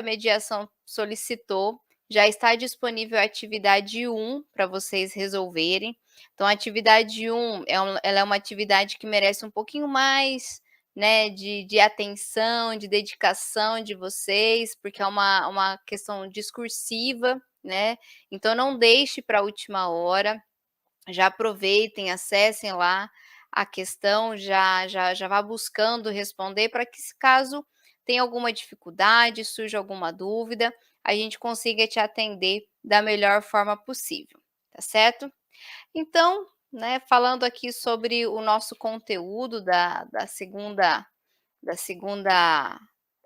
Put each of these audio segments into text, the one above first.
mediação solicitou, já está disponível a atividade 1 para vocês resolverem. Então a atividade 1 ela é uma atividade que merece um pouquinho mais, né, de atenção, de dedicação de vocês, porque é uma questão discursiva, né, então não deixe para a última hora, já aproveitem, acessem lá a questão, já vá buscando responder para que, se caso tenha alguma dificuldade, surja alguma dúvida, a gente consiga te atender da melhor forma possível, tá certo? Então, né, falando aqui sobre o nosso conteúdo da segunda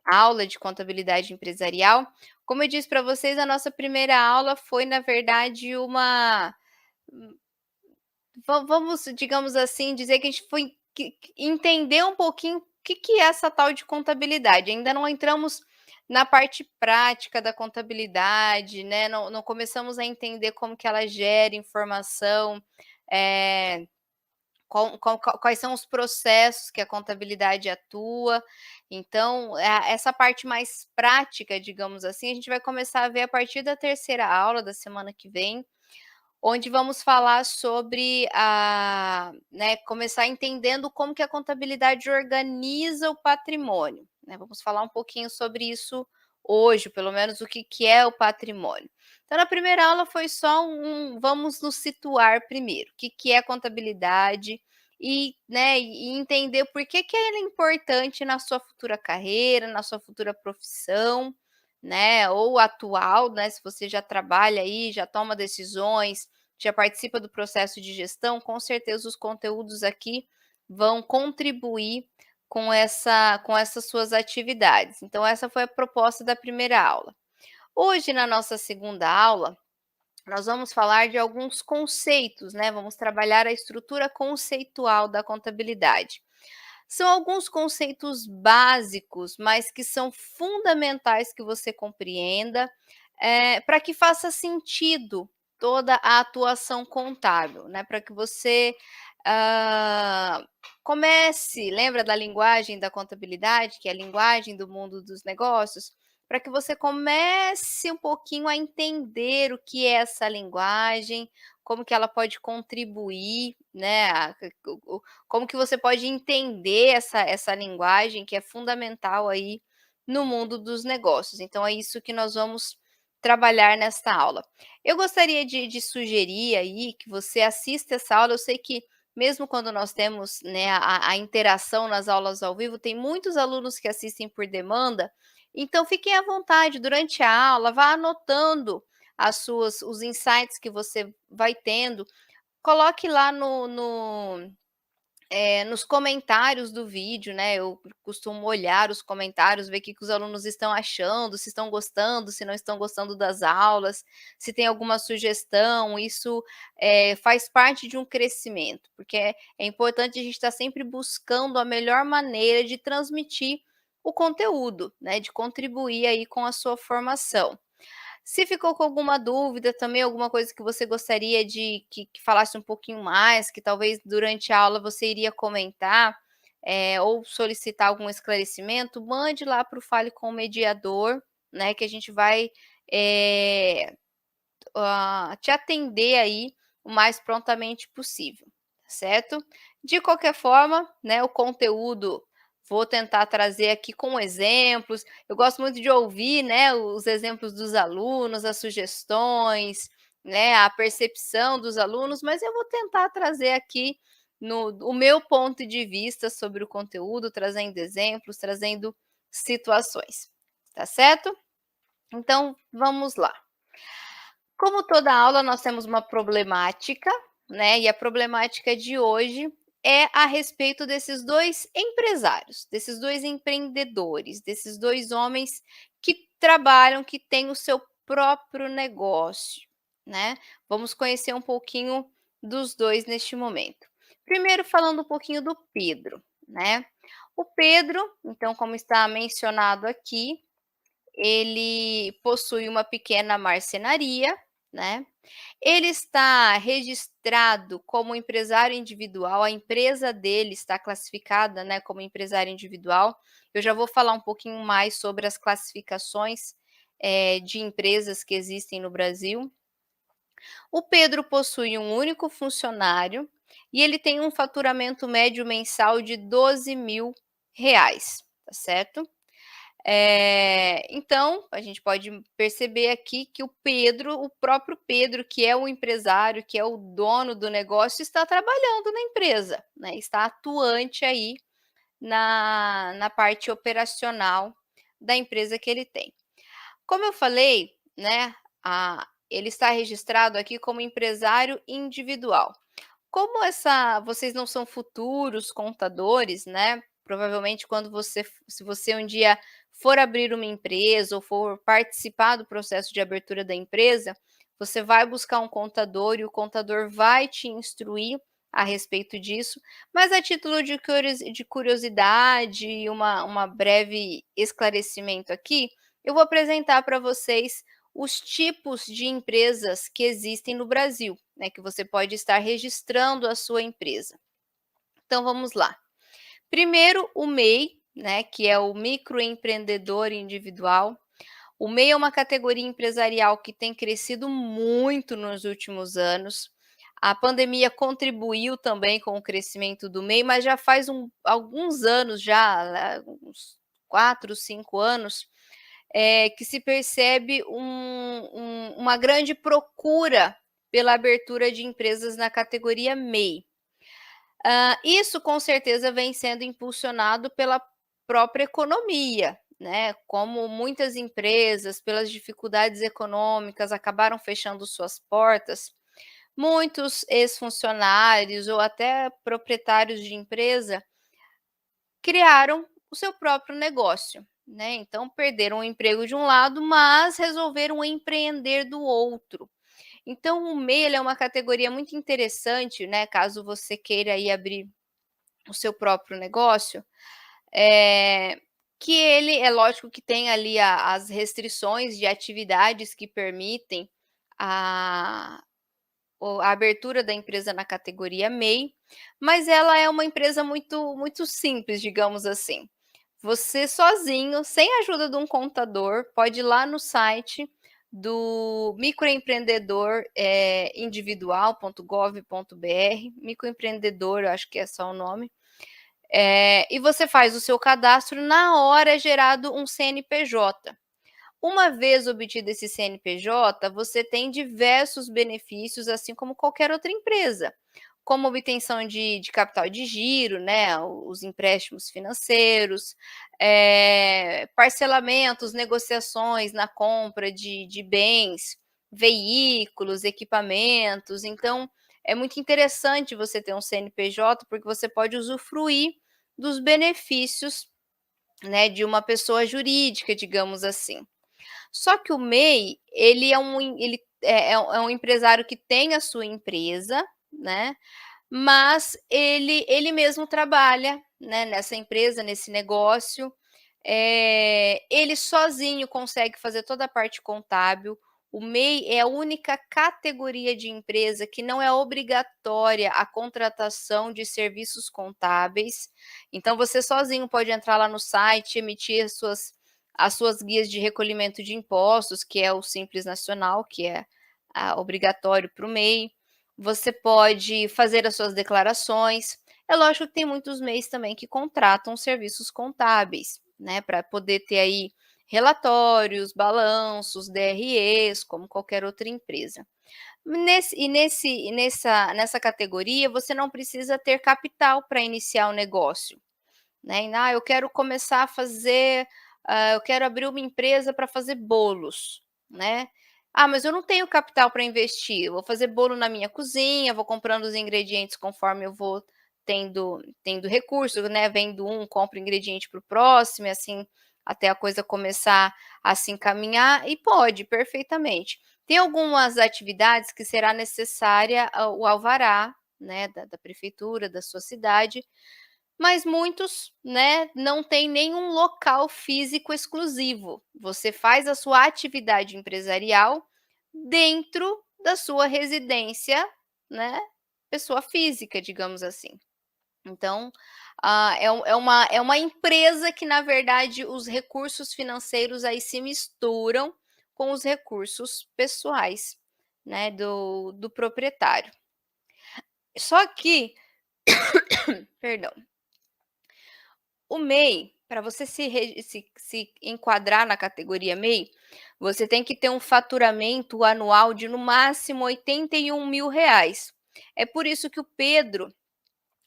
aula de contabilidade empresarial, como eu disse para vocês, a nossa primeira aula foi, na verdade, uma vamos, digamos assim, dizer que a gente foi entender um pouquinho o que é essa tal de contabilidade. Ainda não entramos na parte prática da contabilidade, né, não começamos a entender como que ela gera informação, eh, quais são os processos que a contabilidade atua. Então, essa parte mais prática, digamos assim, a gente vai começar a ver a partir da terceira aula da semana que vem, onde vamos falar sobre né, começar entendendo como que a contabilidade organiza o patrimônio, né, vamos falar um pouquinho sobre isso hoje, pelo menos o que é o patrimônio. Então na primeira aula foi só vamos nos situar primeiro, o que é contabilidade e, né, e entender por que ela é importante na sua futura carreira, na sua futura profissão, né, ou atual, né, se você já trabalha aí, já toma decisões, já participa do processo de gestão, com certeza os conteúdos aqui vão contribuir com essas suas atividades. Então essa foi a proposta da primeira aula. Hoje, na nossa segunda aula, nós vamos falar de alguns conceitos, né, vamos trabalhar a estrutura conceitual da contabilidade. São alguns conceitos básicos, mas que são fundamentais que você compreenda, para que faça sentido toda a atuação contábil, né, para que você, hã, comece, lembra da linguagem da contabilidade, que é a linguagem do mundo dos negócios? Para que você comece um pouquinho a entender o que é essa linguagem, como que ela pode contribuir, né, como que você pode entender essa linguagem que é fundamental aí no mundo dos negócios. Então é isso que nós vamos trabalhar nesta aula. Eu gostaria de sugerir aí que você assista essa aula. Eu sei que mesmo quando nós temos, né, a interação nas aulas ao vivo, tem muitos alunos que assistem por demanda, então fiquem à vontade durante a aula, vá anotando os insights que você vai tendo, coloque lá nos comentários do vídeo, né, eu costumo olhar os comentários, ver o que os alunos estão achando, se estão gostando, se não estão gostando das aulas, se tem alguma sugestão, isso, faz parte de um crescimento, porque é importante a gente estar sempre buscando a melhor maneira de transmitir o conteúdo, né, de contribuir aí com a sua formação. Se ficou com alguma dúvida também, alguma coisa que você gostaria de que falasse um pouquinho mais, que talvez durante a aula você iria comentar, ou solicitar algum esclarecimento, mande lá para o Fale com o Mediador, né, que a gente vai, eh, te atender aí o mais prontamente possível, tá certo? De qualquer forma, né, o conteúdo vou tentar trazer aqui com exemplos. Eu gosto muito de ouvir, né, os exemplos dos alunos, as sugestões, né, a percepção dos alunos, mas eu vou tentar trazer aqui o meu ponto de vista sobre o conteúdo, trazendo exemplos, trazendo situações, tá certo? Então, vamos lá. Como toda aula, nós temos uma problemática, né, e a problemática de hoje é a respeito desses 2 empresários, desses 2 empreendedores, desses 2 homens que trabalham, que têm o seu próprio negócio, né. Vamos conhecer um pouquinho dos 2 neste momento. Primeiro falando um pouquinho do Pedro, né. O Pedro, então, como está mencionado aqui, ele possui uma pequena marcenaria, né. Ele está registrado como empresário individual, a empresa dele está classificada, né, como empresário individual. Eu já vou falar um pouquinho mais sobre as classificações, de empresas que existem no Brasil. O Pedro possui um único funcionário e ele tem um faturamento médio mensal de R$ 12.000, tá certo? Então, a gente pode perceber aqui que o próprio Pedro, que é o empresário, que é o dono do negócio, está trabalhando na empresa, né? Está atuante aí na parte operacional da empresa que ele tem. Como eu falei, né, ele está registrado aqui como empresário individual. Como vocês não são futuros contadores, né? Provavelmente se você um dia for abrir uma empresa ou for participar do processo de abertura da empresa, você vai buscar um contador e o contador vai te instruir a respeito disso. Mas a título de curiosidade e uma breve esclarecimento aqui, eu vou apresentar para vocês os tipos de empresas que existem no Brasil, né, que você pode estar registrando a sua empresa. Então vamos lá. Primeiro, o MEI, né, que é o microempreendedor individual. O MEI é uma categoria empresarial que tem crescido muito nos últimos anos. A pandemia contribuiu também com o crescimento do MEI, mas já faz alguns anos já, né, uns 4, 5 anos, que se percebe uma grande procura pela abertura de empresas na categoria MEI. Isso com certeza vem sendo impulsionado pela própria economia, né? Como muitas empresas, pelas dificuldades econômicas, acabaram fechando suas portas, muitos ex-funcionários ou até proprietários de empresa criaram o seu próprio negócio, né? Então perderam o emprego de um lado, mas resolveram empreender do outro. Então o MEI é uma categoria muito interessante, né? Caso você queira aí abrir o seu próprio negócio, é que ele é lógico que tem ali as restrições de atividades que permitem a a abertura da empresa na categoria MEI, mas ela é uma empresa muito simples, digamos assim. Você sozinho, sem a ajuda de um contador, pode ir lá no site do microempreendedor, individual.gov.br, microempreendedor, eu acho que é só o nome, e você faz o seu cadastro, na hora é gerado um CNPJ. Uma vez obtido esse CNPJ, você tem diversos benefícios, assim como qualquer outra empresa, como obtenção de capital de giro, né, os empréstimos financeiros, parcelamentos, negociações na compra de bens, veículos, equipamentos. Então, é muito interessante você ter um CNPJ, porque você pode usufruir dos benefícios, né, de uma pessoa jurídica, digamos assim. Só que o MEI, ele é um empresário que tem a sua empresa, né, mas ele mesmo trabalha, né, nessa empresa, nesse negócio, ele sozinho consegue fazer toda a parte contábil. O MEI é a única categoria de empresa que não é obrigatória a contratação de serviços contábeis. Então você sozinho pode entrar lá no site, emitir as suas guias de recolhimento de impostos, que é o Simples Nacional, que é obrigatório para o MEI. Você pode fazer as suas declarações. É lógico que tem muitos MEIs também que contratam serviços contábeis, né, para poder ter aí relatórios, balanços, DREs, como qualquer outra empresa. Nessa categoria, você não precisa ter capital para iniciar o negócio, né? Eu quero começar a fazer, eu quero abrir uma empresa para fazer bolos, né? Mas eu não tenho capital para investir. Eu vou fazer bolo na minha cozinha, vou comprando os ingredientes conforme eu vou tendo recurso, né? Vendo um, compro ingrediente para o próximo, e assim até a coisa começar a se encaminhar, e pode perfeitamente. Tem algumas atividades que será necessária o alvará, né, da prefeitura, da sua cidade, mas muitos, né, não têm nenhum local físico exclusivo. Você faz a sua atividade empresarial dentro da sua residência, né, pessoa física, digamos assim. Então, é uma empresa que, na verdade, os recursos financeiros aí se misturam com os recursos pessoais, né, do proprietário. Só que, perdão, o MEI, para você se enquadrar na categoria MEI, você tem que ter um faturamento anual de no máximo R$ 81.000. É por isso que o Pedro,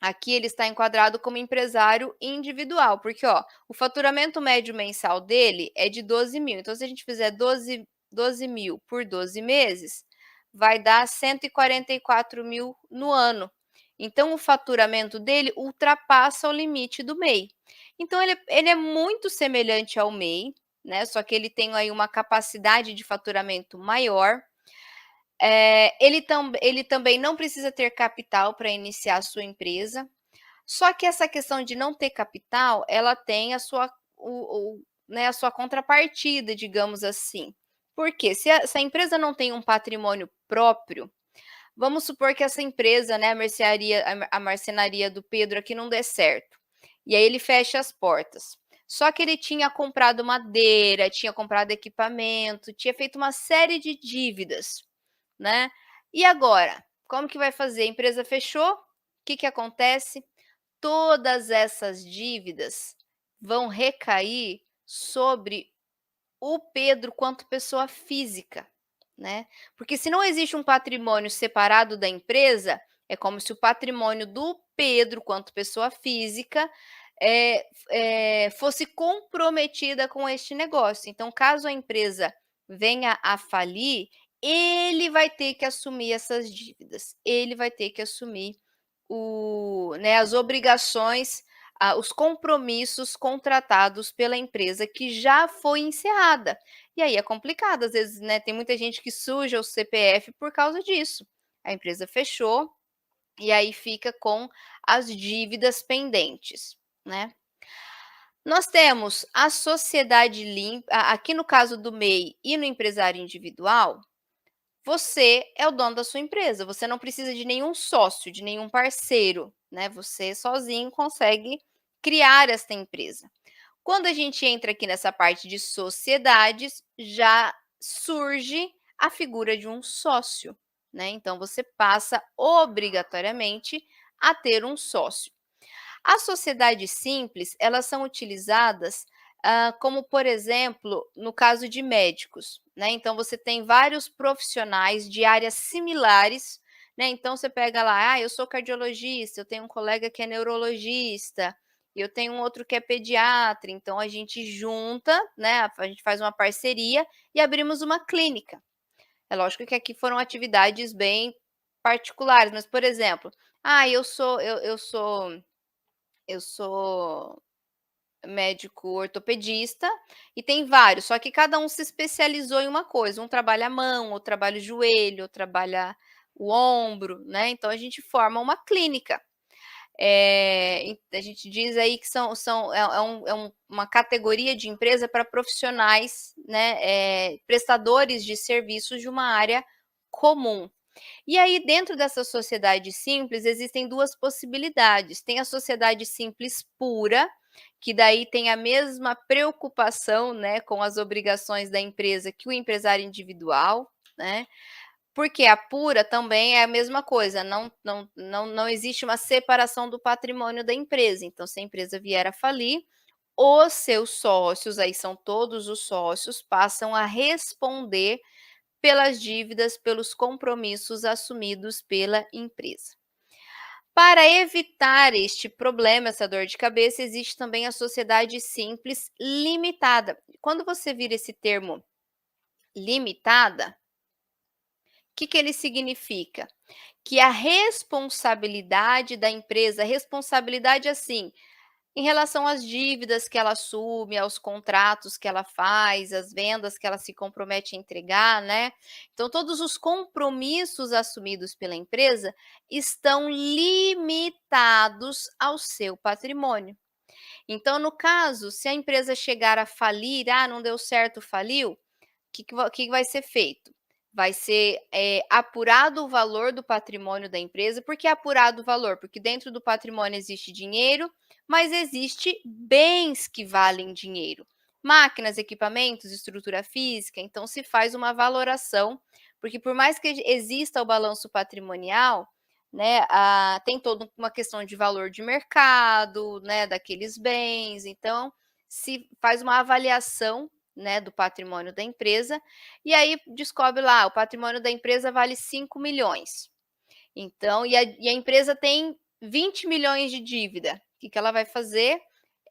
aqui ele está enquadrado como empresário individual, porque ó, o faturamento médio mensal dele é de 12.000. Então, se a gente fizer 12.000 por 12 meses, vai dar 144.000 no ano. Então, o faturamento dele ultrapassa o limite do MEI. Então, ele é muito semelhante ao MEI, né? Só que ele tem aí uma capacidade de faturamento maior. Ele também não precisa ter capital para iniciar a sua empresa. Só que essa questão de não ter capital, ela tem né, a sua contrapartida, digamos assim. Por quê? Se a empresa não tem um patrimônio próprio, vamos supor que essa empresa, né, a marcenaria do Pedro aqui não dê certo. E aí ele fecha as portas. Só que ele tinha comprado madeira, tinha comprado equipamento, tinha feito uma série de dívidas, né? E agora? Como que vai fazer? A empresa fechou? O que acontece? Todas essas dívidas vão recair sobre o Pedro quanto pessoa física, né? Porque se não existe um patrimônio separado da empresa, é como se o patrimônio do Pedro quanto pessoa física fosse comprometida com este negócio. Então, caso a empresa venha a falir, ele vai ter que assumir essas dívidas, ele vai ter que assumir né, as obrigações, os compromissos contratados pela empresa que já foi encerrada. E aí é complicado, às vezes, né? Tem muita gente que suja o CPF por causa disso. A empresa fechou e aí fica com as dívidas pendentes, né? Nós temos a sociedade limpa, aqui no caso do MEI e no empresário individual, você é o dono da sua empresa, você não precisa de nenhum sócio, de nenhum parceiro, né? Você sozinho consegue criar esta empresa. Quando a gente entra aqui nessa parte de sociedades, já surge a figura de um sócio, né? Então você passa obrigatoriamente a ter um sócio. As sociedades simples, elas são utilizadas, como, por exemplo, no caso de médicos, né? Então, você tem vários profissionais de áreas similares, né? Então, você pega lá, eu sou cardiologista, eu tenho um colega que é neurologista, eu tenho um outro que é pediatra, então a gente junta, né? A gente faz uma parceria e abrimos uma clínica. É lógico que aqui foram atividades bem particulares, mas, por exemplo, eu sou médico ortopedista e tem vários, só que cada um se especializou em uma coisa. Um trabalha a mão, outro trabalha o joelho, outro trabalha o ombro, né? Então a gente forma uma clínica. A gente diz aí que uma categoria de empresa para profissionais, né? Prestadores de serviços de uma área comum. E aí, dentro dessa sociedade simples, existem duas possibilidades. Tem a sociedade simples pura, que daí tem a mesma preocupação, né, com as obrigações da empresa que o empresário individual, né? Porque a pura também é a mesma coisa, não existe uma separação do patrimônio da empresa. Então, se a empresa vier a falir, os seus sócios, aí são todos os sócios, passam a responder pelas dívidas, pelos compromissos assumidos pela empresa. Para evitar este problema, essa dor de cabeça, existe também a sociedade simples limitada. Quando você vira esse termo limitada, o que ele significa? Que a responsabilidade da empresa, responsabilidade assim, em relação às dívidas que ela assume, aos contratos que ela faz, às vendas que ela se compromete a entregar, né? Então, todos os compromissos assumidos pela empresa estão limitados ao seu patrimônio. Então, no caso, se a empresa chegar a falir, não deu certo, faliu, o que vai ser feito? Vai ser apurado o valor do patrimônio da empresa. Por que apurado o valor? Porque dentro do patrimônio existe dinheiro, mas existe bens que valem dinheiro. máquinas, equipamentos, estrutura física, então se faz uma valoração, porque por mais que exista o balanço patrimonial, né, tem toda uma questão de valor de mercado, né, daqueles bens, então se faz uma avaliação, né, do patrimônio da empresa, e aí descobre lá, o patrimônio da empresa vale 5 milhões. Então, e a empresa tem 20 milhões de dívida. O que que ela vai fazer?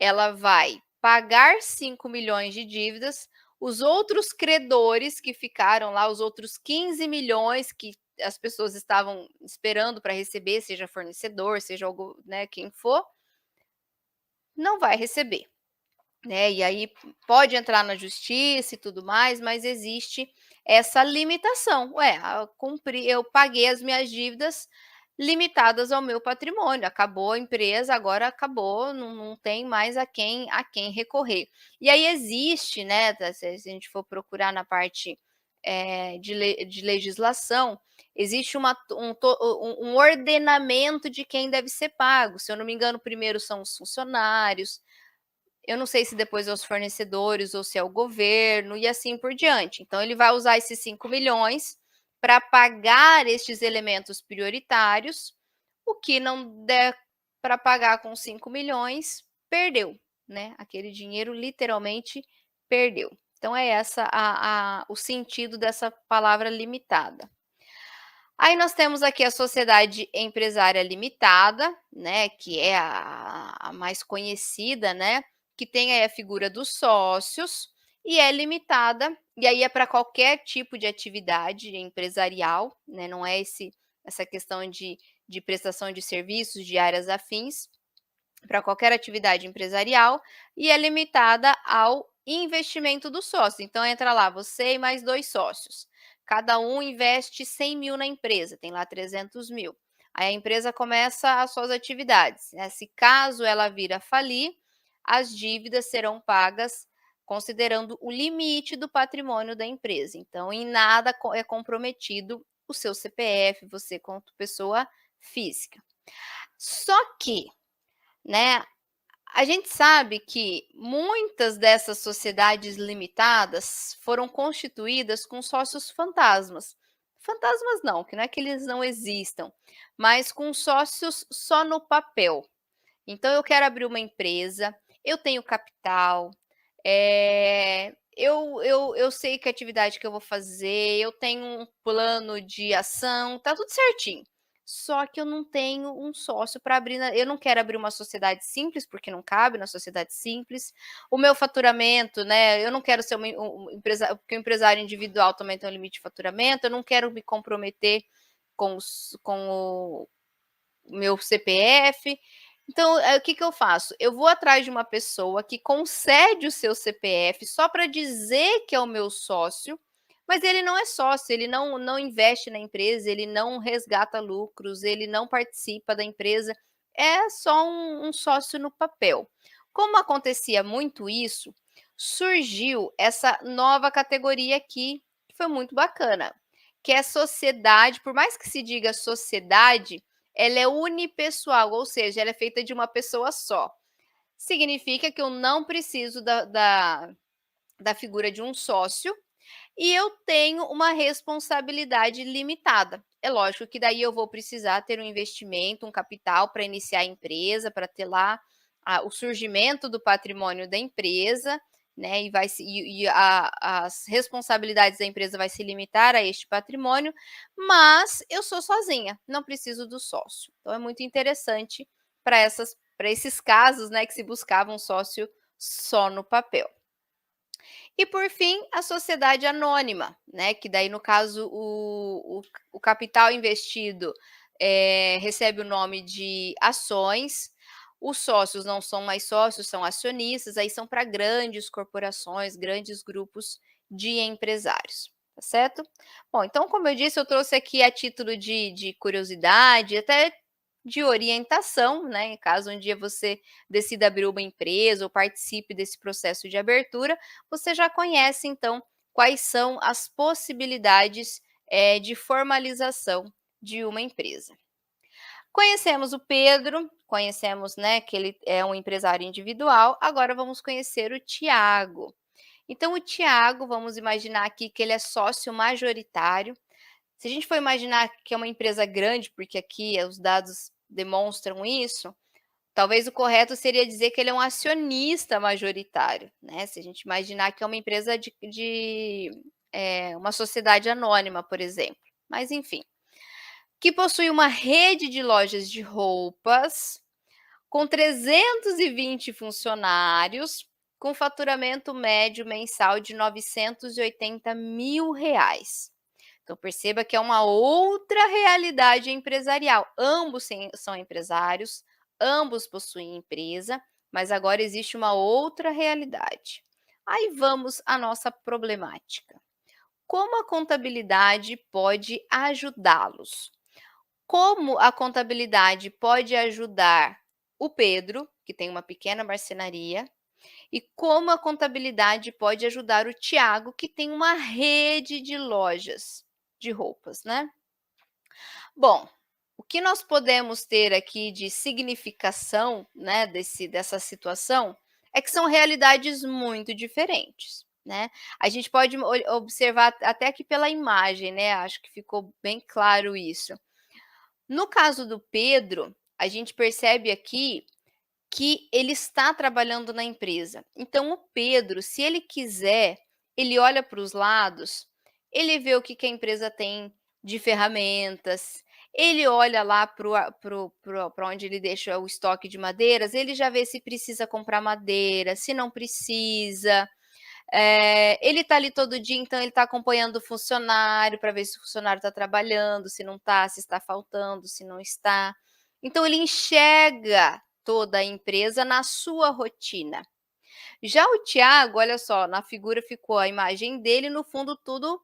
Ela vai pagar 5 milhões de dívidas, os outros credores que ficaram lá, os outros 15 milhões que as pessoas estavam esperando para receber, seja fornecedor, seja algo, né, quem for, não vai receber, né? E aí pode entrar na justiça e tudo mais, mas existe essa limitação. Ué, eu paguei as minhas dívidas limitadas ao meu patrimônio, acabou a empresa, agora acabou, não tem mais a quem recorrer. E aí existe, né, se a gente for procurar na parte, de legislação, existe um ordenamento de quem deve ser pago. Se eu não me engano, primeiro são os funcionários, eu não sei se depois é os fornecedores ou se é o governo e assim por diante. Então ele vai usar esses 5 milhões para pagar estes elementos prioritários, o que não der para pagar com 5 milhões, perdeu, né, aquele dinheiro literalmente perdeu. Então é essa o sentido dessa palavra limitada. Aí nós temos aqui a sociedade empresária limitada, né, que é a mais conhecida, né, que tem aí a figura dos sócios e é limitada, e aí é para qualquer tipo de atividade empresarial, né, não é essa questão de prestação de serviços de áreas afins, para qualquer atividade empresarial, e é limitada ao investimento do sócio. Então entra lá, você e mais 2 sócios. Cada um investe 100 mil na empresa, tem lá 300 mil. Aí a empresa começa as suas atividades, né? Se caso ela vir a falir, as dívidas serão pagas considerando o limite do patrimônio da empresa. Então, em nada é comprometido o seu CPF, você quanto pessoa física. Só que, né, a gente sabe que muitas dessas sociedades limitadas foram constituídas com sócios fantasmas. Fantasmas não, que não é que eles não existam, mas com sócios só no papel. Então eu quero abrir uma empresa, eu tenho capital, eu sei que atividade que eu vou fazer, eu tenho um plano de ação, tá tudo certinho. Só que eu não tenho um sócio para abrir eu não quero abrir uma sociedade simples, porque não cabe na sociedade simples. O meu faturamento, né, eu não quero ser um empresa porque o empresário individual também tem um limite de faturamento, eu não quero me comprometer com o meu CPF. Então, o que que eu faço? Eu vou atrás de uma pessoa que concede o seu CPF só para dizer que é o meu sócio, mas ele não é sócio, ele não investe na empresa, ele não resgata lucros, ele não participa da empresa, é só um sócio no papel. Como acontecia muito isso, surgiu essa nova categoria aqui, que foi muito bacana, que é sociedade, por mais que se diga sociedade, ela é unipessoal, ou seja, ela é feita de uma pessoa só. Significa que eu não preciso da figura de um sócio e eu tenho uma responsabilidade limitada. É lógico que daí eu vou precisar ter um investimento, um capital para iniciar a empresa, para ter lá o surgimento do patrimônio da empresa, né? As responsabilidades da empresa vai se limitar a este patrimônio, mas eu sou sozinha, não preciso do sócio. Então é muito interessante para esses casos, né, que se buscava um sócio só no papel. E por fim, a sociedade anônima, né, que daí no caso o capital investido, recebe o nome de ações, os sócios não são mais sócios, são acionistas, aí são para grandes corporações, grandes grupos de empresários, tá certo? Bom, então como eu disse, eu trouxe aqui a título de curiosidade, até de orientação, né, caso um dia você decida abrir uma empresa ou participe desse processo de abertura, você já conhece então quais são as possibilidades, de formalização de uma empresa. Conhecemos o Pedro, conhecemos, né, que ele é um empresário individual, agora vamos conhecer o Tiago. Então o Tiago, vamos imaginar aqui que ele é sócio majoritário. Se a gente for imaginar que é uma empresa grande, porque aqui os dados demonstram isso, talvez o correto seria dizer que ele é um acionista majoritário, né, se a gente imaginar que é uma empresa uma sociedade anônima, por exemplo, mas enfim. Que possui uma rede de lojas de roupas, com 320 funcionários, com faturamento médio mensal de R$ 980.000. Então perceba que é uma outra realidade empresarial. Ambos são empresários, ambos possuem empresa, mas agora existe uma outra realidade. Aí vamos à nossa problemática. Como a contabilidade pode ajudá-los? Como a contabilidade pode ajudar o Pedro, que tem uma pequena marcenaria, e como a contabilidade pode ajudar o Tiago, que tem uma rede de lojas de roupas, né? Bom, o que nós podemos ter aqui de significação, né, dessa situação é que são realidades muito diferentes, né? A gente pode observar até aqui pela imagem, né? Acho que ficou bem claro isso. No caso do Pedro, a gente percebe aqui que ele está trabalhando na empresa. Então, o Pedro, se ele quiser, ele olha para os lados, ele vê o que a empresa tem de ferramentas, ele olha lá para onde ele deixa o estoque de madeiras, ele já vê se precisa comprar madeira, se não precisa. Ele está ali todo dia, então ele está acompanhando o funcionário para ver se o funcionário está trabalhando, se não está, se está faltando, se não está. Então ele enxerga toda a empresa na sua rotina. Já o Tiago, olha só, na figura ficou a imagem dele, no fundo tudo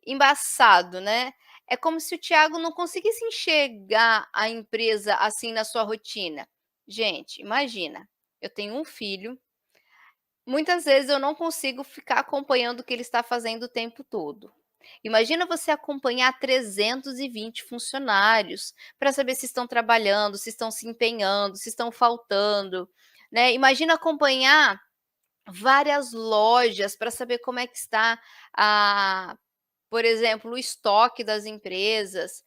embaçado, né? É como se o Tiago não conseguisse enxergar a empresa assim na sua rotina. Gente, imagina, eu tenho um filho. Muitas vezes eu não consigo ficar acompanhando o que ele está fazendo o tempo todo. Imagina você acompanhar 320 funcionários para saber se estão trabalhando, se estão se empenhando, se estão faltando, né? Imagina acompanhar várias lojas para saber como é que está a por exemplo, o estoque das empresas,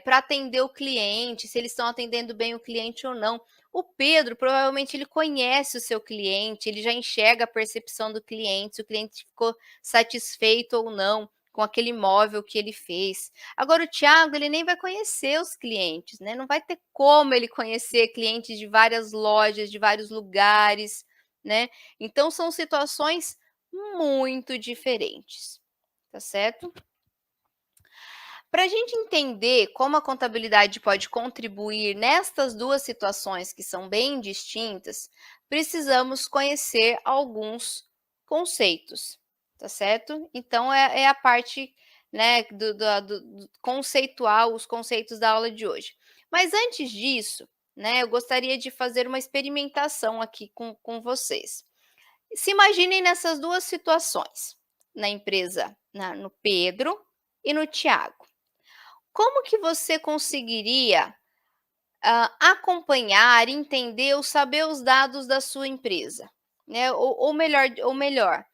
para atender o cliente, se eles estão atendendo bem o cliente ou não. O Pedro, provavelmente, ele conhece o seu cliente, ele já enxerga a percepção do cliente, se o cliente ficou satisfeito ou não com aquele imóvel que ele fez. Agora, o Tiago, ele nem vai conhecer os clientes, né? Não vai ter como ele conhecer clientes de várias lojas, de vários lugares, né? Então, são situações muito diferentes. Tá certo? Para a gente entender como a contabilidade pode contribuir nestas duas situações que são bem distintas, precisamos conhecer alguns conceitos, tá certo? Então, é a parte, né, do conceitual, os conceitos da aula de hoje. Mas antes disso, né, eu gostaria de fazer uma experimentação aqui com vocês. Se imaginem nessas duas situações, na empresa, no Pedro e no Tiago. Como que você conseguiria acompanhar, entender ou saber os dados da sua empresa? Né? Ou melhor,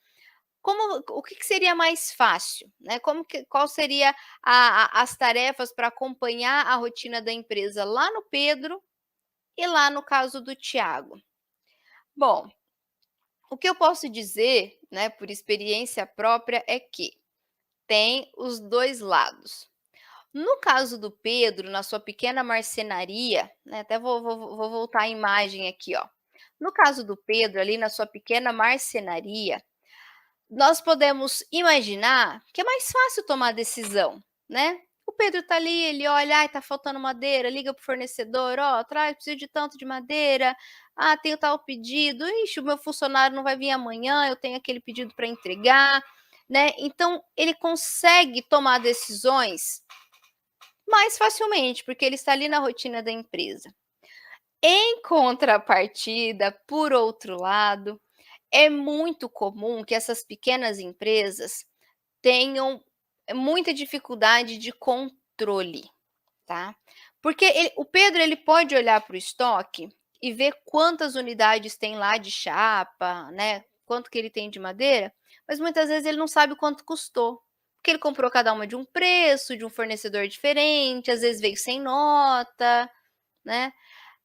o que seria mais fácil? Né? Qual seria as tarefas para acompanhar a rotina da empresa lá no Pedro e lá no caso do Tiago? Bom, o que eu posso dizer, né, por experiência própria, é que tem os dois lados. No caso do Pedro, na sua pequena marcenaria, né, até vou voltar a imagem aqui, ó. No caso do Pedro, ali na sua pequena marcenaria, nós podemos imaginar que é mais fácil tomar decisão, né? O Pedro tá ali, ele olha, ai, tá faltando madeira, liga pro fornecedor, ó, traz, preciso de tanto de madeira, ah, tenho tal pedido, ixi, o meu funcionário não vai vir amanhã, eu tenho aquele pedido para entregar, né? Então, ele consegue tomar decisões mais facilmente, porque ele está ali na rotina da empresa. Em contrapartida, por outro lado, é muito comum que essas pequenas empresas tenham muita dificuldade de controle, tá? Porque o Pedro ele pode olhar para o estoque e ver quantas unidades tem lá de chapa, né, quanto que ele tem de madeira, mas muitas vezes ele não sabe quanto custou, porque ele comprou cada uma de um preço, de um fornecedor diferente, às vezes veio sem nota, né.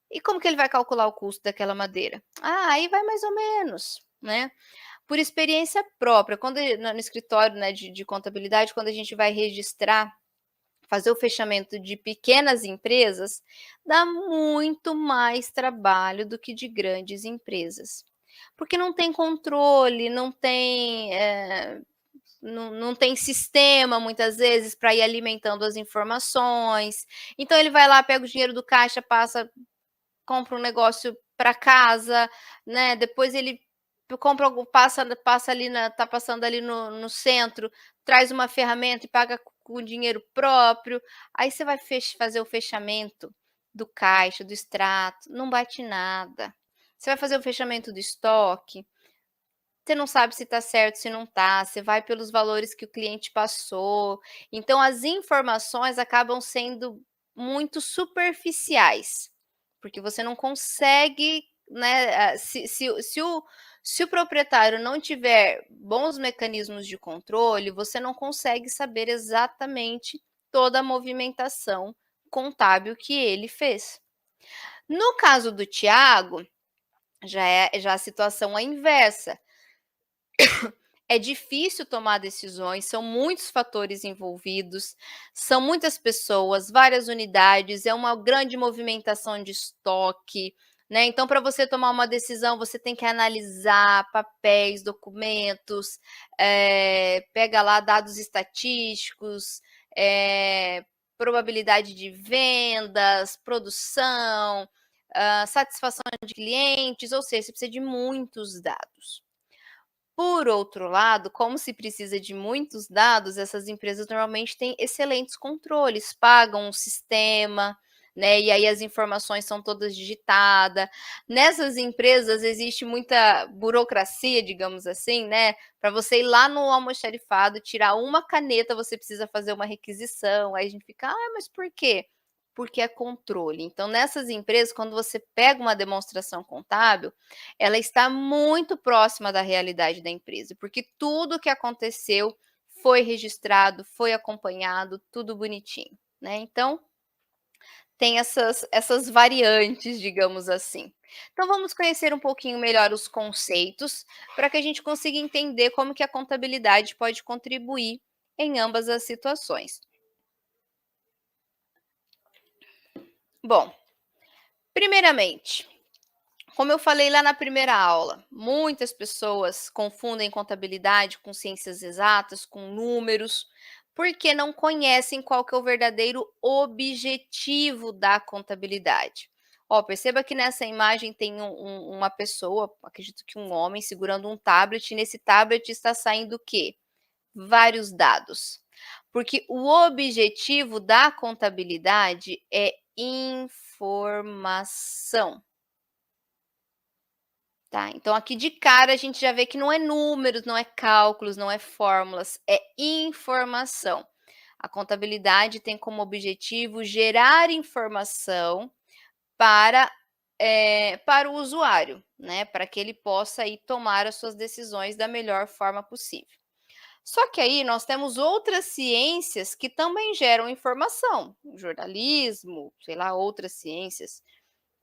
E como que ele vai calcular o custo daquela madeira? Ah, aí vai mais ou menos, né. Por experiência própria, quando no escritório, né, de contabilidade, quando a gente vai registrar, fazer o fechamento de pequenas empresas, dá muito mais trabalho do que de grandes empresas. Porque não tem controle, não tem, não tem sistema muitas vezes para ir alimentando as informações. Então ele vai lá, pega o dinheiro do caixa, passa, compra um negócio para casa, né, depois ele compra algo, passa ali tá passando ali no centro, traz uma ferramenta e paga com dinheiro próprio, aí você vai fazer o fechamento do caixa, do extrato, não bate nada. Você vai fazer o fechamento do estoque, você não sabe se está certo, se não está, você vai pelos valores que o cliente passou, então as informações acabam sendo muito superficiais, porque você não consegue, né, se o proprietário não tiver bons mecanismos de controle, você não consegue saber exatamente toda a movimentação contábil que ele fez. No caso do Tiago, já a situação é inversa. É difícil tomar decisões, são muitos fatores envolvidos, são muitas pessoas, várias unidades, é uma grande movimentação de estoque, né. Então, para você tomar uma decisão, você tem que analisar papéis, documentos, pega lá dados estatísticos, probabilidade de vendas, produção, satisfação de clientes, ou seja, você precisa de muitos dados. Por outro lado, como se precisa de muitos dados, essas empresas normalmente têm excelentes controles, pagam um sistema, né, e aí as informações são todas digitadas. Nessas empresas existe muita burocracia, digamos assim, né, para você ir lá no almoxarifado, tirar uma caneta, você precisa fazer uma requisição, aí a gente fica: "Ah, mas por quê?". Porque é controle. Então, nessas empresas, quando você pega uma demonstração contábil, ela está muito próxima da realidade da empresa, porque tudo o que aconteceu foi registrado, foi acompanhado, tudo bonitinho, né. Então, tem essas variantes, digamos assim. Então vamos conhecer um pouquinho melhor os conceitos, para que a gente consiga entender como que a contabilidade pode contribuir em ambas as situações. Bom, primeiramente, como eu falei lá na primeira aula, muitas pessoas confundem contabilidade com ciências exatas, com números, porque não conhecem qual que é o verdadeiro objetivo da contabilidade. Ó, perceba que nessa imagem tem uma pessoa, acredito que um homem, segurando um tablet, e nesse tablet está saindo o quê? Vários dados. Porque o objetivo da contabilidade é informação. Tá, então aqui de cara a gente já vê que não é números, não é cálculos, não é fórmulas, é informação. A contabilidade tem como objetivo gerar informação para, para o usuário, né, para que ele possa aí tomar as suas decisões da melhor forma possível. Só que aí nós temos outras ciências que também geram informação, jornalismo, sei lá, outras ciências,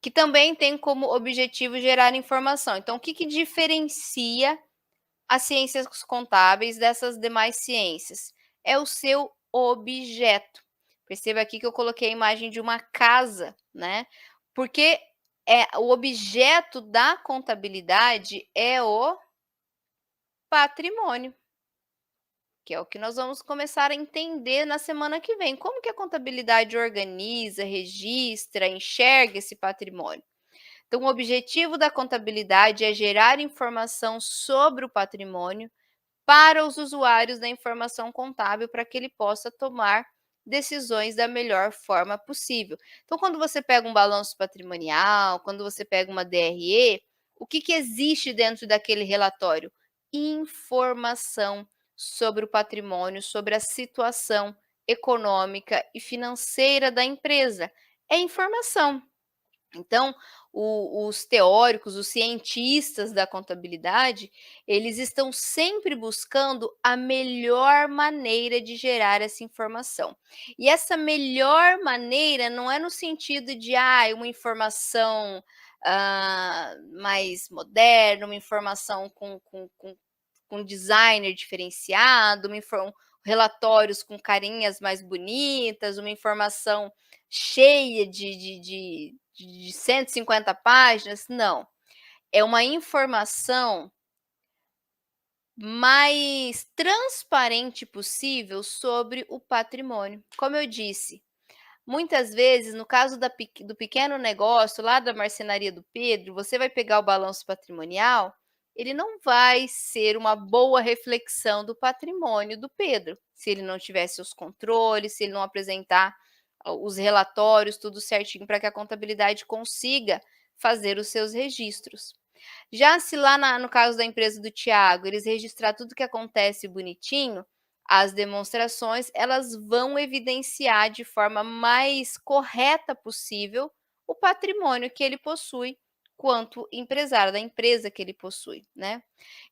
que também tem como objetivo gerar informação. Então, o que que diferencia as ciências contábeis dessas demais ciências? É o seu objeto. Perceba aqui que eu coloquei a imagem de uma casa, né, porque, o objeto da contabilidade é o patrimônio, que é o que nós vamos começar a entender na semana que vem. Como que a contabilidade organiza, registra, enxerga esse patrimônio? Então, o objetivo da contabilidade é gerar informação sobre o patrimônio para os usuários da informação contábil, para que ele possa tomar decisões da melhor forma possível. Então, quando você pega um balanço patrimonial, quando você pega uma DRE, o que que existe dentro daquele relatório? Informação sobre o patrimônio, sobre a situação econômica e financeira da empresa. É informação. Então, os teóricos, os cientistas da contabilidade, eles estão sempre buscando a melhor maneira de gerar essa informação. E essa melhor maneira não é no sentido de uma informação mais moderna, uma informação com designer diferenciado, relatórios com carinhas mais bonitas, uma informação cheia de 150 páginas, não. É uma informação mais transparente possível sobre o patrimônio. Como eu disse, muitas vezes, no caso do pequeno negócio lá da marcenaria do Pedro, você vai pegar o balanço patrimonial, ele não vai ser uma boa reflexão do patrimônio do Pedro, se ele não tivesse os controles, se ele não apresentar os relatórios, tudo certinho, para que a contabilidade consiga fazer os seus registros. Já se lá no caso da empresa do Tiago, eles registrar tudo que acontece bonitinho, as demonstrações elas vão evidenciar de forma mais correta possível o patrimônio que ele possui quanto empresário, da empresa que ele possui, né.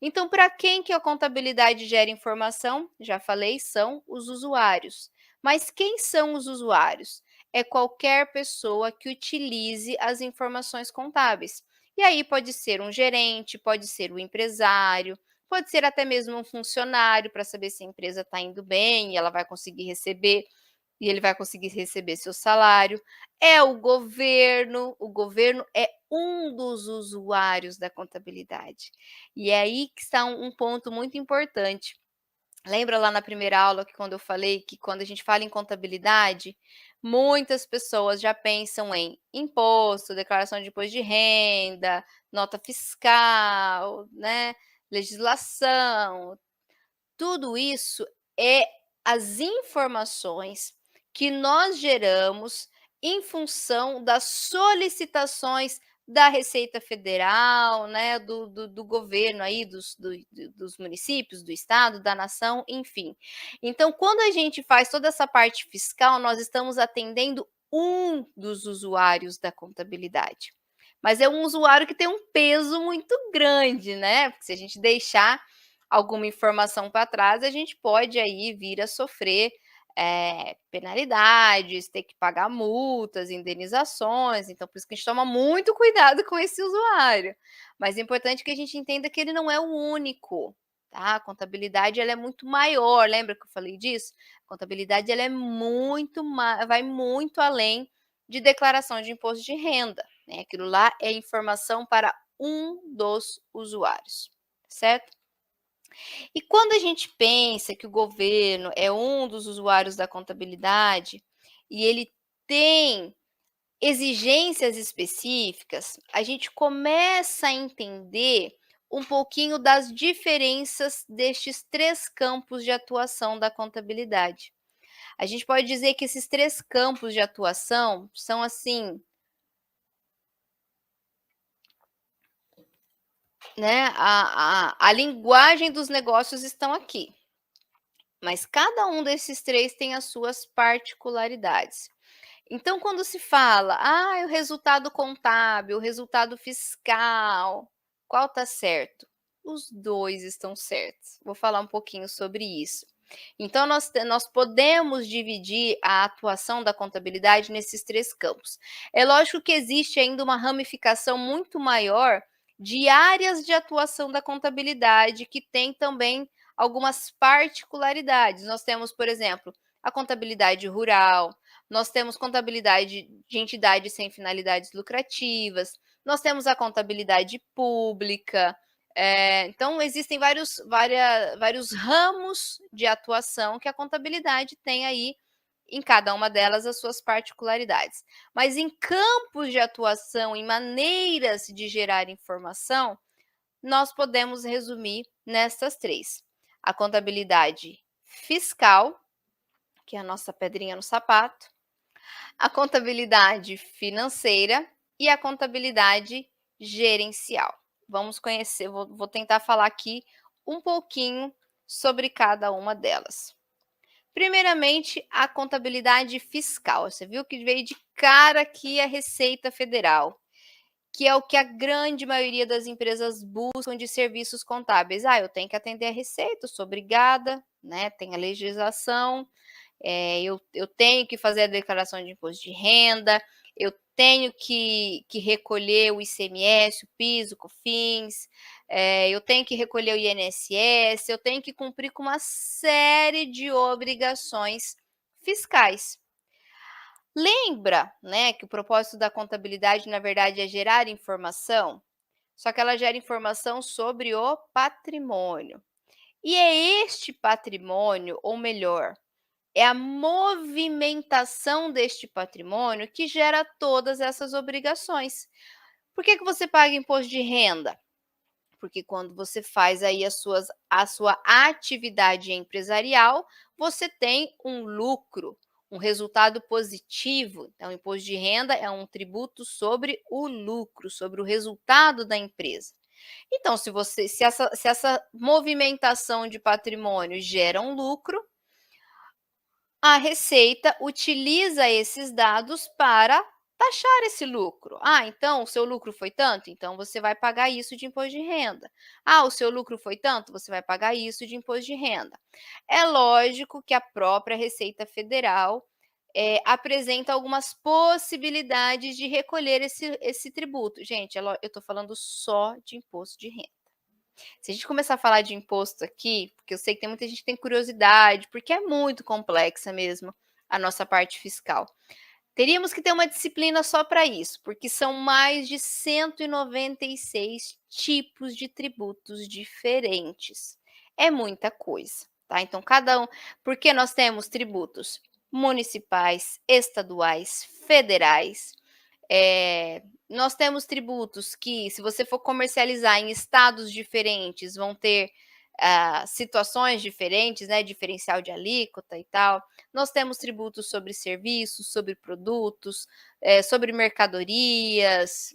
Então para quem que a contabilidade gera informação? Já falei, são os usuários. Mas quem são os usuários? É qualquer pessoa que utilize as informações contábeis. E aí pode ser um gerente, pode ser o empresário, pode ser até mesmo um funcionário para saber se a empresa está indo bem e ela vai conseguir receber e ele vai conseguir receber seu salário. É o governo é um dos usuários da contabilidade. E é aí que está um ponto muito importante. Lembra lá na primeira aula que quando eu falei que quando a gente fala em contabilidade, muitas pessoas já pensam em imposto, declaração de imposto de renda, nota fiscal, né, legislação. Tudo isso é as informações que nós geramos em função das solicitações da Receita Federal, né, do governo aí, dos municípios, do estado, da nação, enfim. Então, quando a gente faz toda essa parte fiscal, nós estamos atendendo um dos usuários da contabilidade. Mas é um usuário que tem um peso muito grande, né? Porque se a gente deixar alguma informação para trás, a gente pode aí vir a sofrer penalidades, ter que pagar multas, indenizações, então por isso que a gente toma muito cuidado com esse usuário. Mas é importante que a gente entenda que ele não é o único, tá? A contabilidade ela é muito maior, lembra que eu falei disso? A contabilidade ela é vai muito além de declaração de imposto de renda, né? Aquilo lá é informação para um dos usuários, certo? E quando a gente pensa que o governo é um dos usuários da contabilidade e ele tem exigências específicas, a gente começa a entender um pouquinho das diferenças destes 3 campos de atuação da contabilidade. A gente pode dizer que esses 3 campos de atuação são assim, né, a linguagem dos negócios estão aqui. Mas cada um desses 3 tem as suas particularidades. Então, quando se fala: o resultado contábil, o resultado fiscal, qual está certo?" Os 2 estão certos. Vou falar um pouquinho sobre isso. Então, nós podemos dividir a atuação da contabilidade nesses 3 campos. É lógico que existe ainda uma ramificação muito maior de áreas de atuação da contabilidade, que tem também algumas particularidades. Nós temos, por exemplo, a contabilidade rural, nós temos contabilidade de entidades sem finalidades lucrativas, nós temos a contabilidade pública. Então, existem vários ramos de atuação que a contabilidade tem aí, em cada uma delas, as suas particularidades. Mas em campos de atuação, em maneiras de gerar informação, nós podemos resumir nestas 3. A contabilidade fiscal, que é a nossa pedrinha no sapato, a contabilidade financeira e a contabilidade gerencial. Vamos conhecer, vou tentar falar aqui um pouquinho sobre cada uma delas. Primeiramente, a contabilidade fiscal. Você viu que veio de cara aqui a Receita Federal, que é o que a grande maioria das empresas buscam de serviços contábeis. Ah, eu tenho que atender a Receita, eu sou obrigada, né? Tem a legislação, eu tenho que fazer a declaração de imposto de renda, eu tenho que recolher o ICMS, o PIS, o COFINS, eu tenho que recolher o INSS, eu tenho que cumprir com uma série de obrigações fiscais. Lembra, né, que o propósito da contabilidade, na verdade, é gerar informação? Só que ela gera informação sobre o patrimônio. E é este patrimônio, ou melhor, é a movimentação deste patrimônio que gera todas essas obrigações. Por que você paga imposto de renda? Porque quando você faz aí a sua atividade empresarial, você tem um lucro, um resultado positivo. Então, o imposto de renda é um tributo sobre o lucro, sobre o resultado da empresa. Então, se essa movimentação de patrimônio gera um lucro, a Receita utiliza esses dados para taxar esse lucro. Ah, então o seu lucro foi tanto? Então você vai pagar isso de imposto de renda. Ah, o seu lucro foi tanto? Você vai pagar isso de imposto de renda. É lógico que a própria Receita Federal apresenta algumas possibilidades de recolher esse tributo. Gente, eu estou falando só de imposto de renda. Se a gente começar a falar de imposto aqui, porque eu sei que tem muita gente que tem curiosidade, porque é muito complexa mesmo a nossa parte fiscal. Teríamos que ter uma disciplina só para isso, porque são mais de 196 tipos de tributos diferentes. É muita coisa, tá? Então, cada um. Porque nós temos tributos municipais, estaduais, federais, nós temos tributos que, se você for comercializar em estados diferentes, vão ter situações diferentes, né? Diferencial de alíquota e tal. Nós temos tributos sobre serviços, sobre produtos, sobre mercadorias,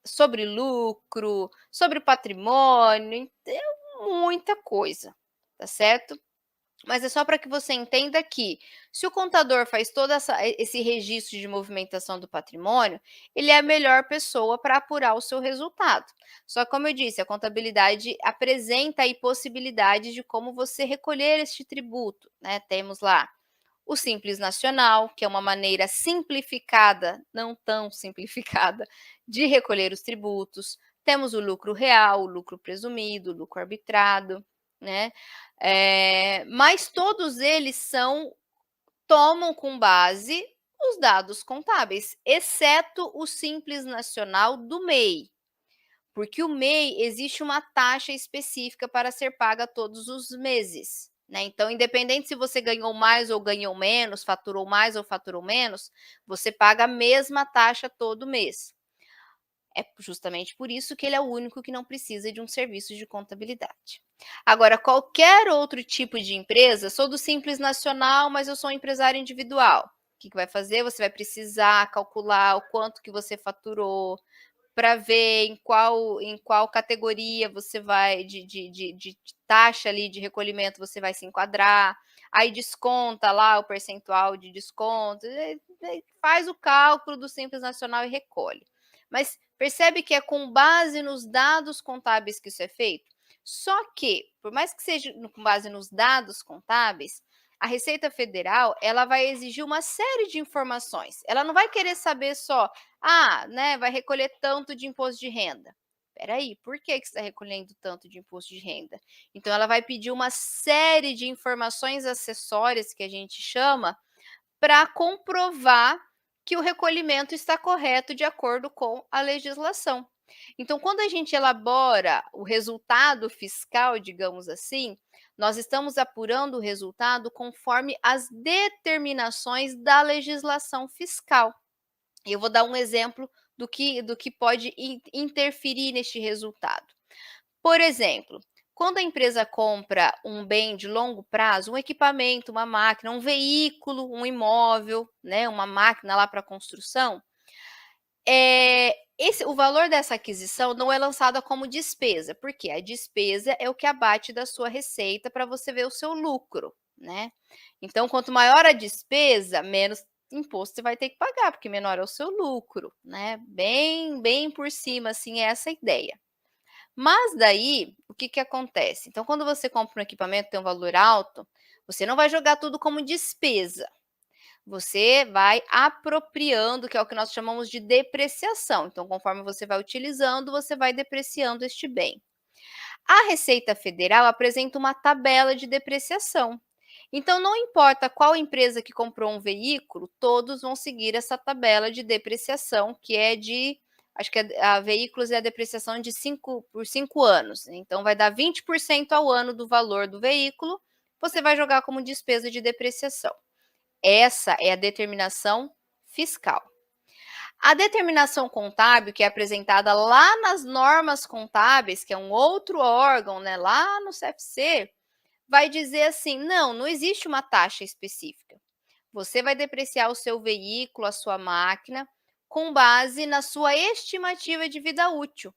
sobre lucro, sobre patrimônio, então, muita coisa, tá certo? Mas é só para que você entenda que, se o contador faz todo esse registro de movimentação do patrimônio, ele é a melhor pessoa para apurar o seu resultado. Só que, como eu disse, a contabilidade apresenta aí possibilidades de como você recolher este tributo, né? Temos lá o Simples Nacional, que é uma maneira simplificada, não tão simplificada, de recolher os tributos. Temos o lucro real, o lucro presumido, o lucro arbitrado, né? Mas todos eles tomam com base os dados contábeis, exceto o Simples Nacional do MEI, porque o MEI existe uma taxa específica para ser paga todos os meses, né? Então, independente se você ganhou mais ou ganhou menos, faturou mais ou faturou menos, você paga a mesma taxa todo mês. É justamente por isso que ele é o único que não precisa de um serviço de contabilidade. Agora, qualquer outro tipo de empresa, sou do Simples Nacional, mas eu sou um empresário individual. O que vai fazer? Você vai precisar calcular o quanto que você faturou, para ver em qual categoria você vai de taxa ali de recolhimento você vai se enquadrar, aí desconta lá o percentual de desconto, faz o cálculo do Simples Nacional e recolhe. Mas percebe que é com base nos dados contábeis que isso é feito? Só que, por mais que seja com base nos dados contábeis, a Receita Federal ela vai exigir uma série de informações. Ela não vai querer saber só, né, vai recolher tanto de imposto de renda. Espera aí, por que você está recolhendo tanto de imposto de renda? Então, ela vai pedir uma série de informações acessórias, que a gente chama, para comprovar que o recolhimento está correto de acordo com a legislação. Então, quando a gente elabora o resultado fiscal, digamos assim, nós estamos apurando o resultado conforme as determinações da legislação fiscal. Eu vou dar um exemplo do que pode interferir neste resultado. Por exemplo, quando a empresa compra um bem de longo prazo, um equipamento, uma máquina, um veículo, um imóvel, né, uma máquina lá para construção, o valor dessa aquisição não é lançada como despesa, porque a despesa é o que abate da sua receita para você ver o seu lucro, né. Então, quanto maior a despesa, menos imposto você vai ter que pagar, porque menor é o seu lucro, né. Bem por cima, assim, é essa a ideia. Mas daí, o que que acontece? Então, quando você compra um equipamento que tem um valor alto, você não vai jogar tudo como despesa. Você vai apropriando, que é o que nós chamamos de depreciação. Então, conforme você vai utilizando, você vai depreciando este bem. A Receita Federal apresenta uma tabela de depreciação. Então, não importa qual empresa que comprou um veículo, todos vão seguir essa tabela de depreciação, que é de, acho que a veículos é a depreciação de 5 por 5 anos. Então, vai dar 20% ao ano do valor do veículo, você vai jogar como despesa de depreciação. Essa é a determinação fiscal. A determinação contábil, que é apresentada lá nas normas contábeis, que é um outro órgão, né, lá no CFC, vai dizer assim: não existe uma taxa específica. Você vai depreciar o seu veículo, a sua máquina, com base na sua estimativa de vida útil.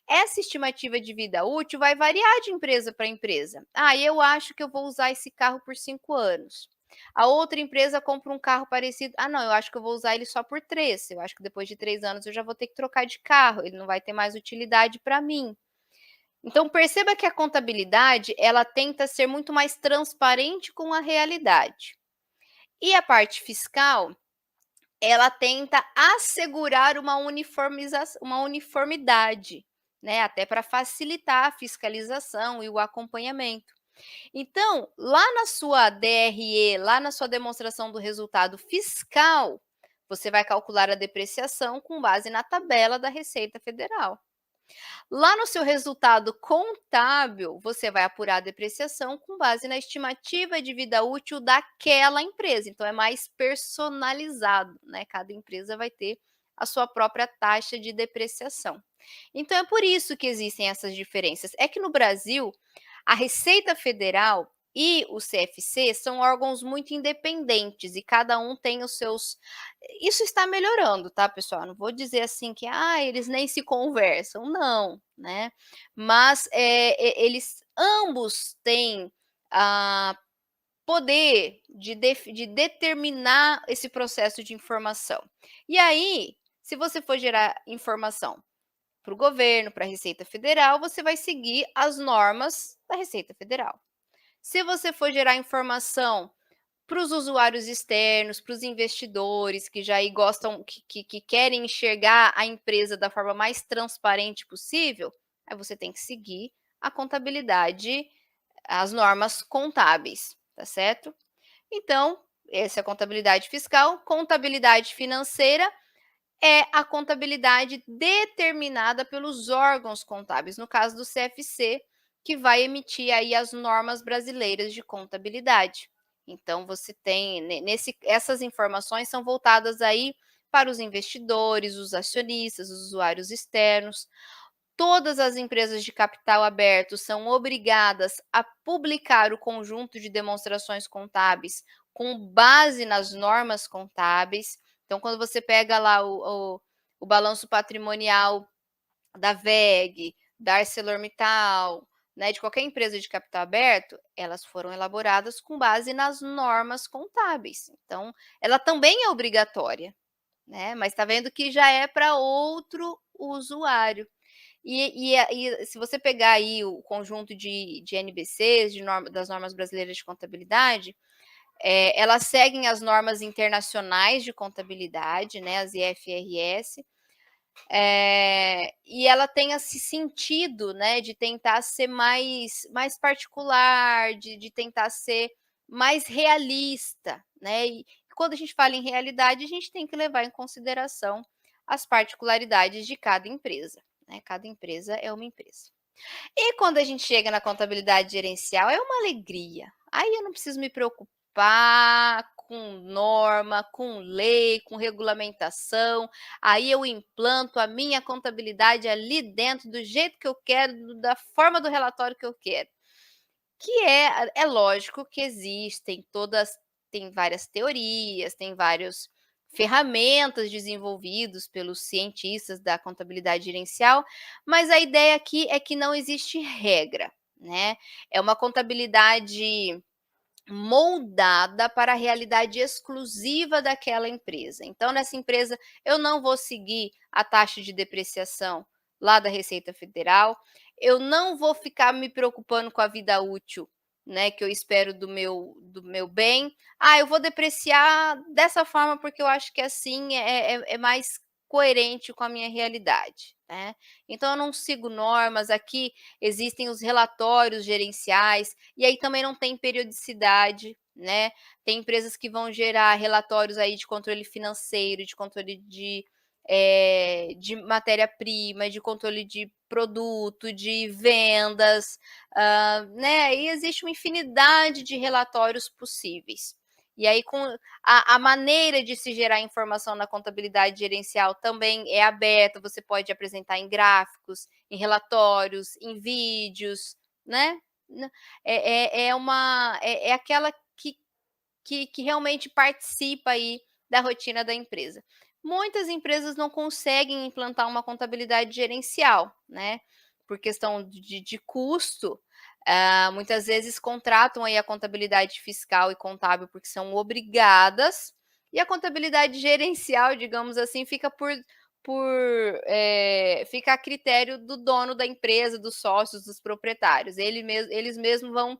Essa estimativa de vida útil vai variar de empresa para empresa. Ah, eu acho que eu vou usar esse carro por 5 anos. A outra empresa compra um carro parecido. Ah, não, eu acho que eu vou usar ele só por 3. Eu acho que depois de 3 anos eu já vou ter que trocar de carro. Ele não vai ter mais utilidade para mim. Então perceba que a contabilidade, ela tenta ser muito mais transparente com a realidade. E a parte fiscal, ela tenta assegurar uma uniformidade, né, até para facilitar a fiscalização e o acompanhamento. Então, lá na sua DRE, lá na sua demonstração do resultado fiscal, você vai calcular a depreciação com base na tabela da Receita Federal. Lá no seu resultado contábil, você vai apurar a depreciação com base na estimativa de vida útil daquela empresa. Então, é mais personalizado, né? Cada empresa vai ter a sua própria taxa de depreciação. Então, é por isso que existem essas diferenças. É que no Brasil, a Receita Federal e o CFC são órgãos muito independentes e cada um tem os seus. Isso está melhorando, tá, pessoal? Não vou dizer assim que eles nem se conversam, não, né? Mas eles ambos têm poder de determinar esse processo de informação. E aí, se você for gerar informação para o governo, para a Receita Federal, você vai seguir as normas da Receita Federal. Se você for gerar informação para os usuários externos, para os investidores que já aí gostam, que querem enxergar a empresa da forma mais transparente possível, aí você tem que seguir a contabilidade, as normas contábeis, tá certo? Então, essa é a contabilidade fiscal. Contabilidade financeira é a contabilidade determinada pelos órgãos contábeis, no caso do CFC, que vai emitir aí as normas brasileiras de contabilidade. Então você tem essas informações são voltadas aí para os investidores, os acionistas, os usuários externos. Todas as empresas de capital aberto são obrigadas a publicar o conjunto de demonstrações contábeis com base nas normas contábeis. Então, quando você pega lá o balanço patrimonial da WEG, da ArcelorMittal, né, de qualquer empresa de capital aberto, elas foram elaboradas com base nas normas contábeis. Então, ela também é obrigatória, né? Mas está vendo que já é para outro usuário. E se você pegar aí o conjunto de NBCs, das normas brasileiras de contabilidade, elas seguem as normas internacionais de contabilidade, né, as IFRS, e ela tem esse sentido, né, de tentar ser mais particular, de tentar ser mais realista, né? E quando a gente fala em realidade, a gente tem que levar em consideração as particularidades de cada empresa, né? Cada empresa é uma empresa. E quando a gente chega na contabilidade gerencial, é uma alegria. Aí eu não preciso me preocupar com norma, com lei, com regulamentação. Aí eu implanto a minha contabilidade ali dentro, do jeito que eu quero, da forma do relatório que eu quero. Que é lógico que tem várias teorias, tem vários ferramentas desenvolvidos pelos cientistas da contabilidade gerencial, mas a ideia aqui é que não existe regra, né? É uma contabilidade moldada para a realidade exclusiva daquela empresa. Então, nessa empresa, eu não vou seguir a taxa de depreciação lá da Receita Federal, eu não vou ficar me preocupando com a vida útil, né, que eu espero do meu bem. Ah, eu vou depreciar dessa forma porque eu acho que assim é mais coerente com a minha realidade, né. Então eu não sigo normas, aqui existem os relatórios gerenciais, e aí também não tem periodicidade, né. Tem empresas que vão gerar relatórios aí de controle financeiro, de controle de matéria-prima, de controle de produto, de vendas, né, e existe uma infinidade de relatórios possíveis. E aí com a maneira de se gerar informação na contabilidade gerencial também é aberta, você pode apresentar em gráficos, em relatórios, em vídeos, né. Nã é aquela que realmente participa aí da rotina da empresa. Muitas empresas não conseguem implantar uma contabilidade gerencial, né, por questão de custo, muitas vezes contratam aí a contabilidade fiscal e contábil porque são obrigadas, e a contabilidade gerencial, digamos assim, fica a critério do dono da empresa, dos sócios, dos proprietários. Eles mesmos vão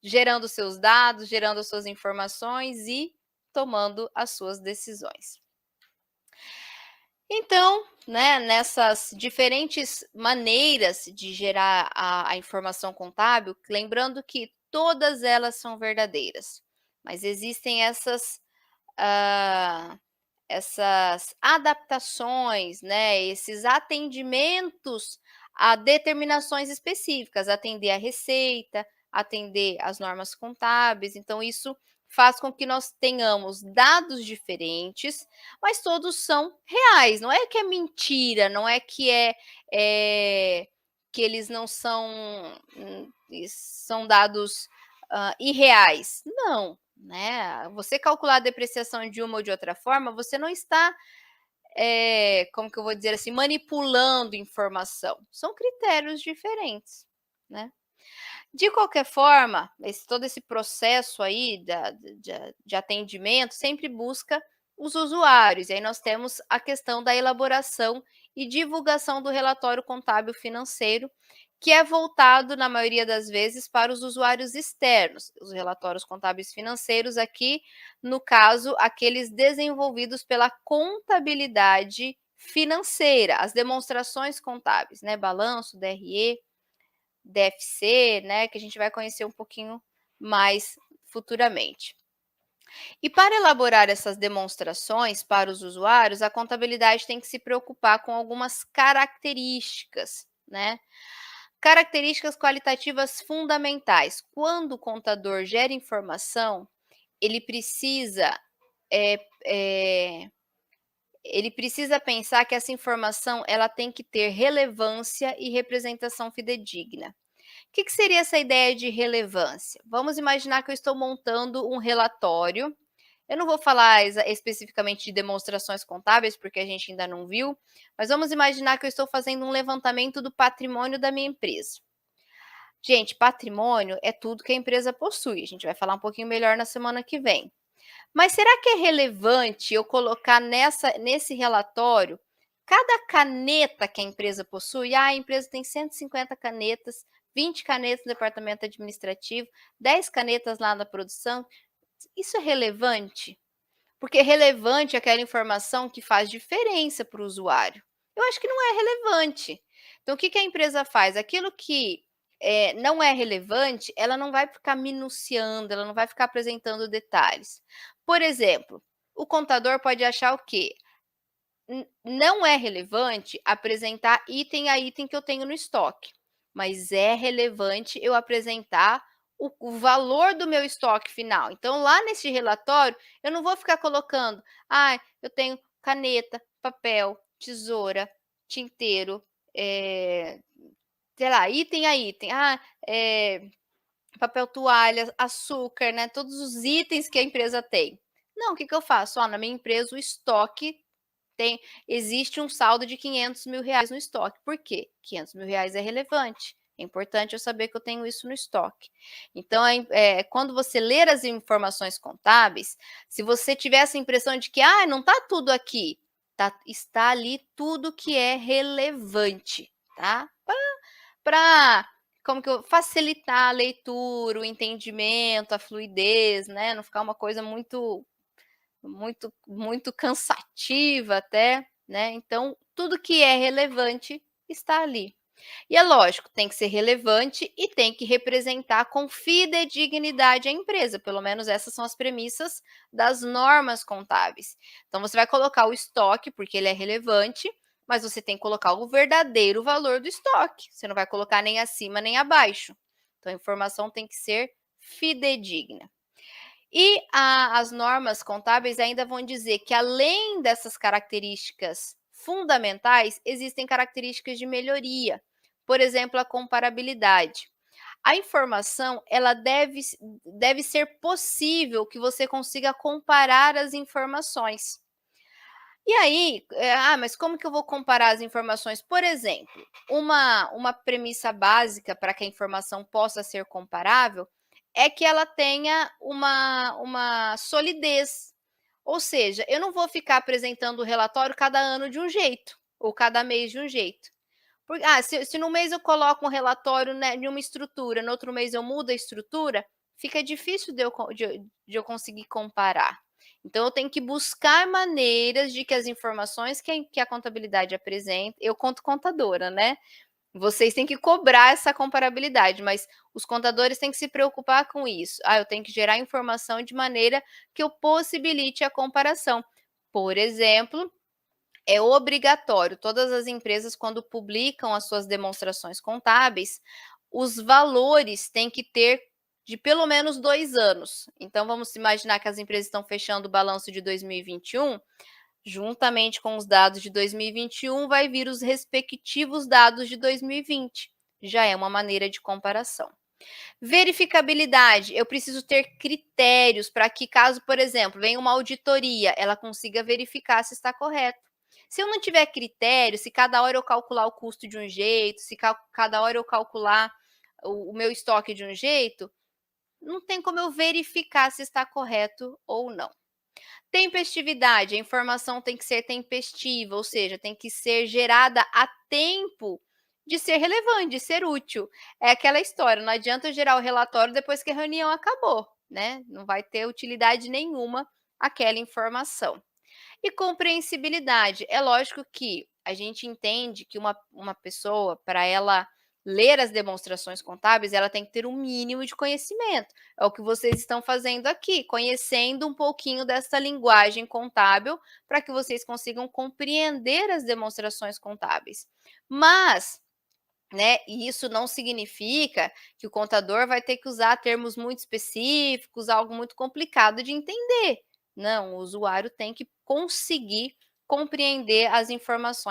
gerando seus dados, gerando as suas informações e tomando as suas decisões. Então, né, nessas diferentes maneiras de gerar a informação contábil, lembrando que todas elas são verdadeiras, mas existem ah, essas adaptações, né, esses atendimentos a determinações específicas, atender a receita, atender às normas contábeis, então isso faz com que nós tenhamos dados diferentes, mas todos são reais, não é que é mentira, não é que eles não são, são dados, irreais, não, né, você calcular a depreciação de uma ou de outra forma, você não está, como que eu vou dizer assim, manipulando informação, são critérios diferentes, né. De qualquer forma, todo esse processo aí de atendimento sempre busca os usuários, e aí nós temos a questão da elaboração e divulgação do relatório contábil financeiro, que é voltado, na maioria das vezes, para os usuários externos. Os relatórios contábeis financeiros aqui, no caso, aqueles desenvolvidos pela contabilidade financeira, as demonstrações contábeis, né, balanço, DRE, DFC, né, que a gente vai conhecer um pouquinho mais futuramente. E para elaborar essas demonstrações para os usuários, a contabilidade tem que se preocupar com algumas características, né? Características qualitativas fundamentais. Quando o contador gera informação, ele precisa é, é, ele precisa pensar que essa informação ela tem que ter relevância e representação fidedigna. O que seria essa ideia de relevância? Vamos imaginar que eu estou montando um relatório. Eu não vou falar especificamente de demonstrações contábeis, porque a gente ainda não viu, mas vamos imaginar que eu estou fazendo um levantamento do patrimônio da minha empresa. Gente, patrimônio é tudo que a empresa possui. A gente vai falar um pouquinho melhor na semana que vem. Mas será que é relevante eu colocar nesse relatório cada caneta que a empresa possui? Ah, a empresa tem 150 canetas, 20 canetas no departamento administrativo, 10 canetas lá na produção. Isso é relevante? Porque relevante é aquela informação que faz diferença para o usuário. Eu acho que não é relevante. Então, o que a empresa faz? Aquilo que não é relevante, ela não vai ficar minuciando, ela não vai ficar apresentando detalhes. Por exemplo, o contador pode achar o quê? Não é relevante apresentar item a item que eu tenho no estoque, mas é relevante eu apresentar o valor do meu estoque final. Então, lá nesse relatório, eu não vou ficar colocando, ah, eu tenho caneta, papel, tesoura, tinteiro, sei lá, item a item. Ah, papel toalha, açúcar, né? Todos os itens que a empresa tem. Não, o que eu faço? Na minha empresa o estoque existe um saldo de R$ 500 mil no estoque. Por quê? R$ 500 mil é relevante. É importante eu saber que eu tenho isso no estoque. Então, quando você ler as informações contábeis, se você tiver essa impressão de que: "Ah, não está tudo aqui", está ali tudo que é relevante, tá? Para como que eu facilitar a leitura, o entendimento, a fluidez, né, não ficar uma coisa muito cansativa até, né, então tudo que é relevante está ali. E é lógico, tem que ser relevante e tem que representar com fidedignidade a empresa, pelo menos essas são as premissas das normas contábeis. Então você vai colocar o estoque, porque ele é relevante, mas você tem que colocar o verdadeiro valor do estoque, você não vai colocar nem acima nem abaixo. Então a informação tem que ser fidedigna. E as normas contábeis ainda vão dizer que, além dessas características fundamentais, existem características de melhoria. Por exemplo, a comparabilidade. A informação, ela deve ser possível que você consiga comparar as informações. E aí, mas como que eu vou comparar as informações? Por exemplo, uma premissa básica para que a informação possa ser comparável é que ela tenha uma solidez. Ou seja, eu não vou ficar apresentando o relatório cada ano de um jeito, ou cada mês de um jeito. Se no mês eu coloco um relatório, né, de uma estrutura, no outro mês eu mudo a estrutura, fica difícil de eu conseguir comparar. Então eu tenho que buscar maneiras de que as informações que a contabilidade apresenta, eu conto contadora, né, vocês têm que cobrar essa comparabilidade, mas os contadores têm que se preocupar com isso. Eu tenho que gerar informação de maneira que eu possibilite a comparação. Por exemplo, é obrigatório, todas as empresas, quando publicam as suas demonstrações contábeis, os valores têm que ter de pelo menos 2 anos. Então, vamos imaginar que as empresas estão fechando o balanço de 2021, juntamente com os dados de 2021, vai vir os respectivos dados de 2020. Já é uma maneira de comparação. Verificabilidade, eu preciso ter critérios para que, caso, por exemplo, venha uma auditoria, ela consiga verificar se está correto. Se eu não tiver critério, se cada hora eu calcular o custo de um jeito, se cada hora eu calcular o meu estoque de um jeito, não tem como eu verificar se está correto ou não. Tempestividade, a informação tem que ser tempestiva, ou seja, tem que ser gerada a tempo de ser relevante, de ser útil. É aquela história, não adianta eu gerar o relatório depois que a reunião acabou, né? Não vai ter utilidade nenhuma aquela informação. E compreensibilidade, é lógico que a gente entende que uma pessoa, para ela ler as demonstrações contábeis, ela tem que ter um mínimo de conhecimento. É o que vocês estão fazendo aqui, conhecendo um pouquinho dessa linguagem contábil, para que vocês consigam compreender as demonstrações contábeis. Mas, né, e isso não significa que o contador vai ter que usar termos muito específicos, algo muito complicado de entender. Não, o usuário tem que conseguir compreender as informações